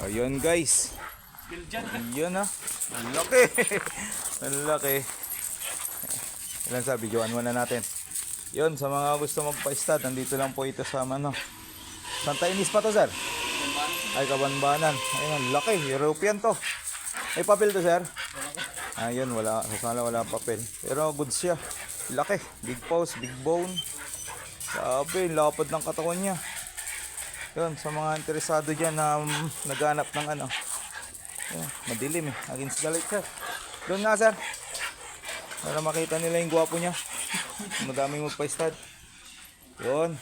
Ayun guys. Ayun ah. Ang laki. Ang laki. Ilan sa videoan muna natin. Yun, sa mga gusto magpa-stud, nandito lang po ito sa ano. Santa Ynez pa to, sir? Ay, Kabanbanan. Ayun, ang laki. European to. May papel to, sir? Ayun, wala. Sana wala papel. Pero good siya. Laki. Big paws, big bone. Sabi, lapad ng katawan niya. Yun, sa mga interesado dyan na naghanap ng ano. Ayun, madilim eh. Against the light, sir. Doon nga, sir. Para makita nila yung gwapo niya. Madaming magpa-stud. Yun.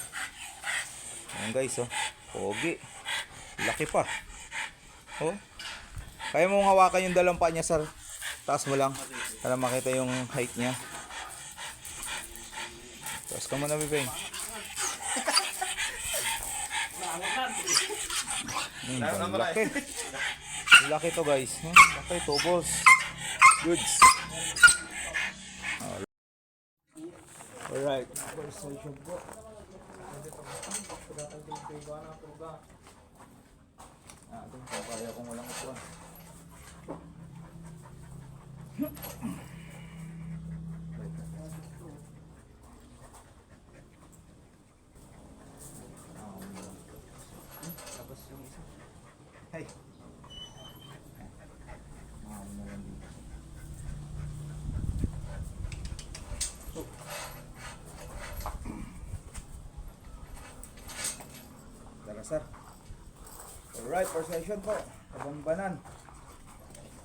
Ayan guys, oh. Pogi. Laki pa. Oh. Kaya mong hawakan yung dalawang pa niya, sir. Taas mo lang. Para makita yung height niya. Taas ka muna, bibeng. Laki. Laki to, guys. Laki, tubos. Goods. Alright. First session po. Ito kaya kung walang upuan. Tapos yung isa. Hey. Sir. Alright, first session po. Kabambanan.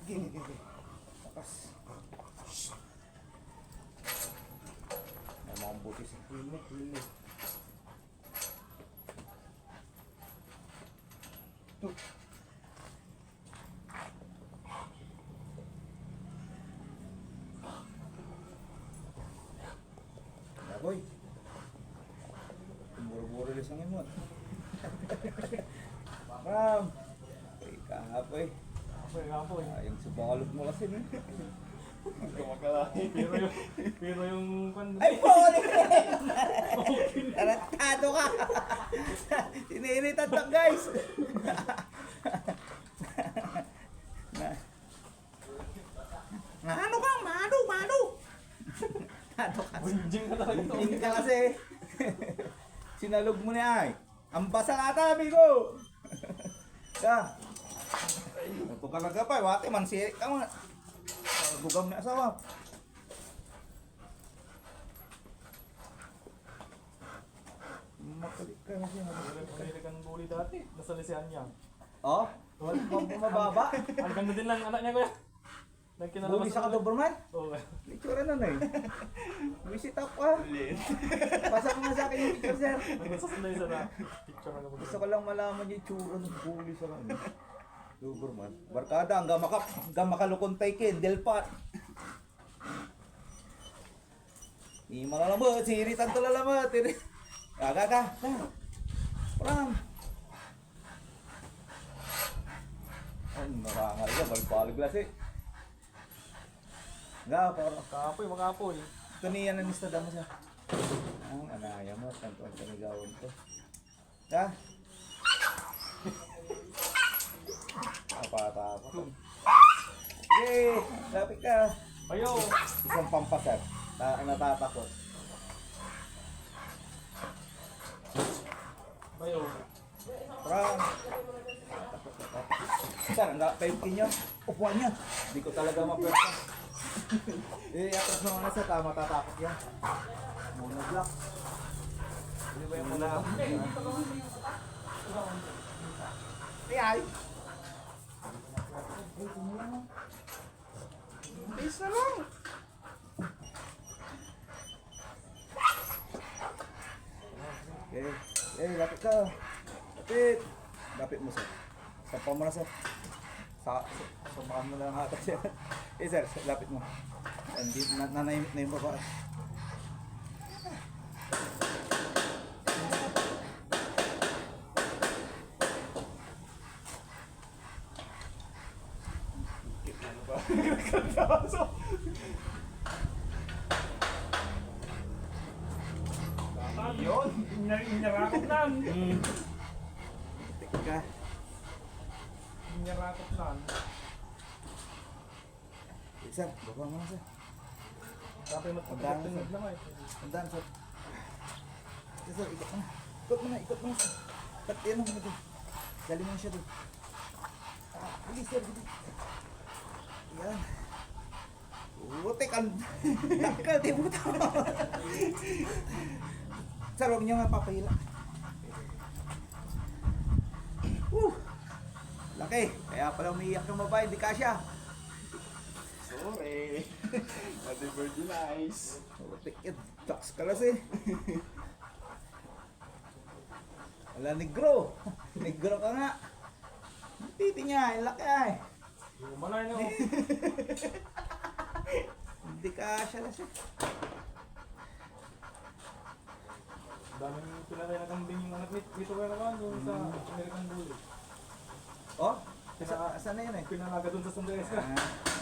Gini. Takas. May mga buti sa hili. Boy. Buru-buru lisangin mo. Ma'am. Kapoy. Kapoy. Yung subalog mo kasi no. Pero yung ay poli! Tarantado ka! Siniritan to guys! Ano ka? Mano! Tado ka! Bunjing ka kasi! Sinalog mo na ay! Ang basa ata, amigo! Ya! Ito ka nagkapay, wate man sirik ka man! Gugam na asawa! Makulit ka kasi. Mahilig kang bully dati. Nasa lisehan niya. Oh? Mababa? Ang ganda din lang anak niya kuya. Bully sa ka-Doberman? Oo. Picture na eh. Visit up ka. Pasa mo nga sa akin yung picture, sir. Nagsasalay sa na picture na Gusto ko lang malaman yung tsura ng bully sa kanya. Doberman. Barkada, hanggang makalukontay kin. Delpat. Hindi malalamot. Siritan to lalamot. Ka. Parang. Ang narangal ka. Balpalag eh. Nga, parang. Makapoy. Ito niya na nistada mo siya. Ang anaya mo. Tanto ang panigawan ko. Ha? Apa. Sige, lapit ka. Ayaw. Isang pampasat. Natatakot. Ayaw. Parang. Sir, ang paipin niyo. Upuan niya. Hindi ko talaga mapwersa. Atras naman na sa tama tatakot yan. Monoblock. Hindi ba yung monoblock? Ay! Bilis na lang! Lapit ka! Lapit mo sir. Sapa mo na sir. Sapakan mo lang ata siya. Sir, lapit mo. Nanayimit na yung babae. Yun, inarakot lang. Teka. Pinyarakot lang. Sir, baba mo na sir. Dapat matutugtog lang eh. Tandaan sir. Sir, ikot mo na. Ikot mo na sir. Yan mo na doon. Dali mo na siya doon. Bilis sir, bilis. Yan. Tekan. Takal, di mo ito. Sir, huwag niyo nga papahila. Laki. Kaya pala umiiyak yung babae, di kasya. Sorry. Ate Virgin Eyes. Tikit, tax ka lang eh. Wala, negro. Negro ka nga. Titi niya, yung laki ay. Humanay na oh. Hindi kasya lang siya. Daming pinatay na kambing yung anak dito kayo naman yung sa American Bully. Oh, saan na yun eh? Pinalaga dun sa Sandres ka.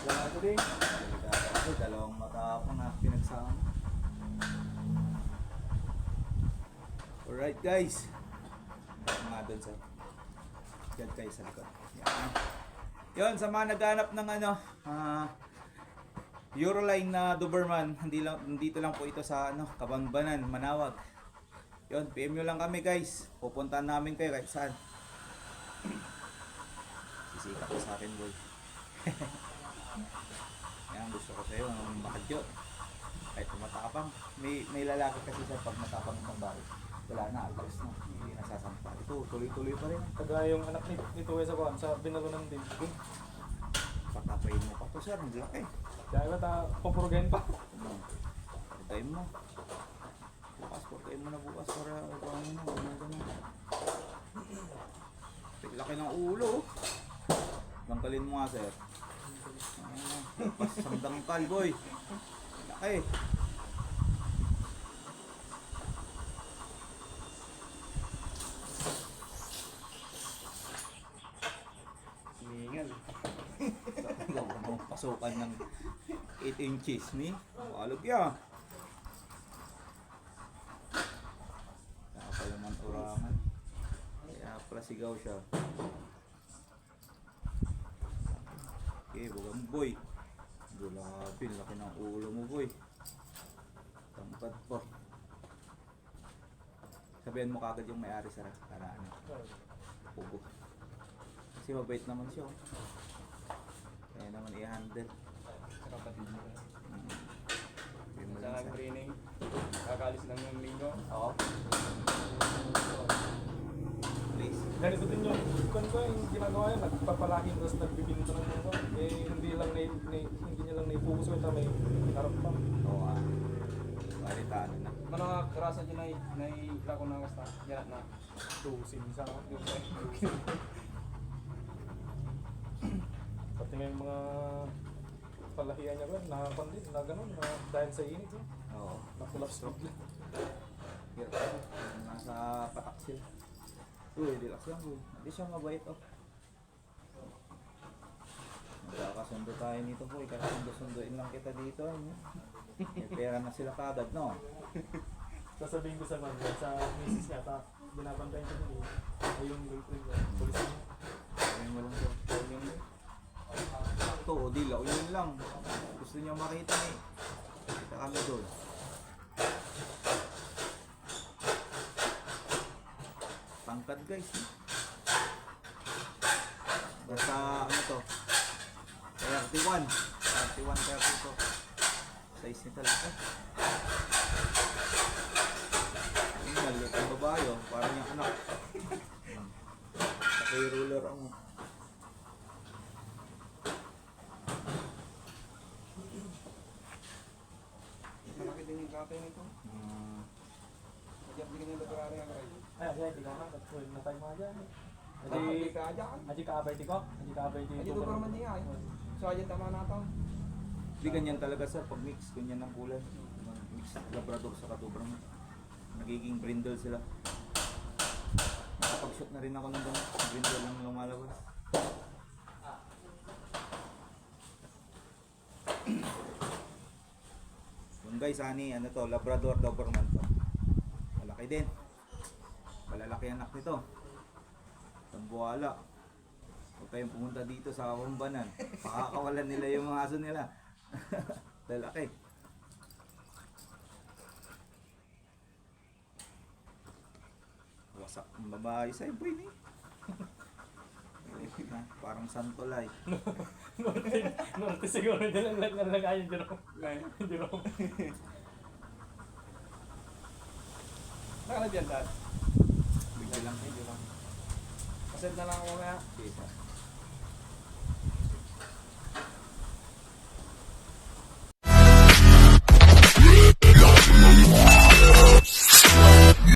Wala ko din. Ako, dalawang matapang na pinagsama. Alright guys. Mga doon sa dyan kayo sa likod. Yan. Yun, sa mga naghanap ng ano, Euroline na Doberman, nandito lang po ito sa ano, Kabangbanan, Manawag. Yun, PM nyo lang kami guys. Pupuntahan namin kayo kahit saan. Sisika ko sa akin boy. Yan, gusto ko sa'yo, makadyo. Kahit matapang. May lalaki kasi sa pag matapang ng bahay. Wala na, alas na. Hindi nasasampa. Ito, tuloy-tuloy pa rin. Kagaya yung anak nito sa kuwan, sa binalunan din. Patapayin mo pa to sir, ang laki. Kaya ba papurugayin pa? Patayin mo. Patayin mo na bukas para ano mo, gano'n. Laki ng ulo. Bangkalin mo nga sir. Pasang dangkal boy. Laki. Siningal. Pasukan ng 8 inches ni. Walog yan. Kaya pala man urangan. Kaya pala sigaw siya. Okay, bugang boy. Grabe, laki ng ulo mo boy. Tangkad pa. Sabihan mo kagad yung may-ari sa para ano. Pugo. Kasi mabait naman siya. Oh. Kaya naman i-handle. Kapatid mo. Sabihin mo Sa lang sa... training. Kakalis lang yung linggo. Oo. Please. Ganito din yung yung ginagawa yun, nagpapalaking tapos nagbibinto ng mga hindi niya lang naipuso ito, may harap pa. Oo ah. Balitaan na. Mana kerasa dyan na ilako na kasta. Yan na. Tusin sa akin. Pati nga yung mga palahiyan niya ba, nakakondit, na gano'n, na dahil sa init, Oo. nakulaps bigla. Hirap. Nasa patak sila. Uy, relax lang boy. Hindi siya mabait oh. Magkakasundo tayo nito boy. Kasi sundo-sunduin lang kita dito. Ano? May pera na sila kagad no? Sasabihin ko sa mga, sa misis niya, binabantayan ko niya, ay yung girlfriend niya, polis niya. Ayun mo lang to. Ito, dilaw yun lang. Gusto niya makita eh. Kita kami doon. Tangkad guys. Basta ano to? 31. 31 to. Size nito lang. Ang maliit ang babae oh. Parang yung anak. Sakay ruler ang Malaki din yung katay nito. Nagyap din yung labarari ang kayo. Ay, di ka na, natay mo dyan. Hindi ka dyan. Aji kaabay di ko, aji kaabay di Ay, ito pa naman niya. So, ayan tama na ito. Hindi ganyan talaga sir, pag mix, ganyan ang kulay. Mix Labrador sa Doberman. Nagiging brindle sila. Nakapag-shoot na rin ako ng ganun. Brindle lang lumalabas. Yung guys, ani, ano to, Labrador Doberman to. Malaki din. Malalaki anak nito. Tambuhala. Huwag kayong pumunta dito sa Kawambanan. Pakakawalan nila yung mga aso nila. Lalaki. Wasak ang babae sa boy ni. Parang santolay. Norte siguro dyan ang nalagayan dyan ako. Dyan ako. Nakalagyan dad. Bigla lang. Pasend na lang ako mamaya. Isa.